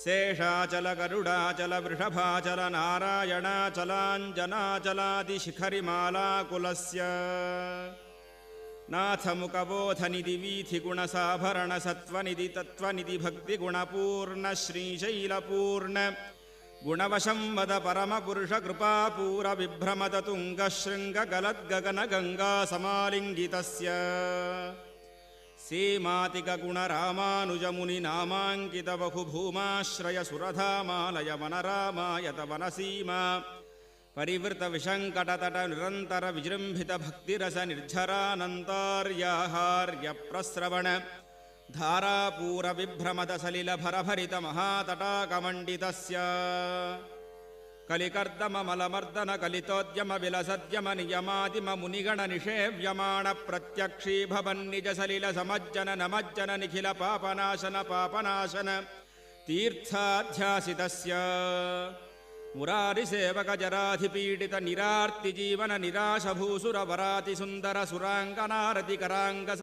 शेषाचल गरुडाचल वृषभाचल नारायणाचलाञ्जनाचलादिशिखरिमालाकुलस्य नाथमुखबोधनिधि वीथिगुणसाभरणसत्त्वनिधि तत्त्वनिधि भक्तिगुणपूर्ण श्रीशैलपूर्ण गुणवशं वद परमपुरुषकृपापूरविभ्रमदतुङ्गशृङ्गगलद्गगनगङ्गासमालिङ्गितस्य सीमातिकगुणरामानुजमुनिनामाङ्कितबहुभूमाश्रयसुरधामालयवनरामायत वनसीमा परिवृतविशङ्कटतटनिरन्तरविजृम्भितभक्तिरसनिर्झरानन्तार्याहार्यप्रस्रवण धारापूरविभ्रमदसलिलभरभरितमहातटाकमण्डितस्य कलिकर्दममलमर्दनकलितोद्यमनियमादिममुनिगणनिषेव्यमाणप्रत्यक्षीभवन्निजसलिलसमज्जन निखिलपापनाशन पापनाशन तीर्थाध्यासितस्य मुरारिसेवकजराधिपीडितनिरार्तिजीवन निराशभूसुरवरातिसुन्दरसुराङ्गनारतिकराङ्ग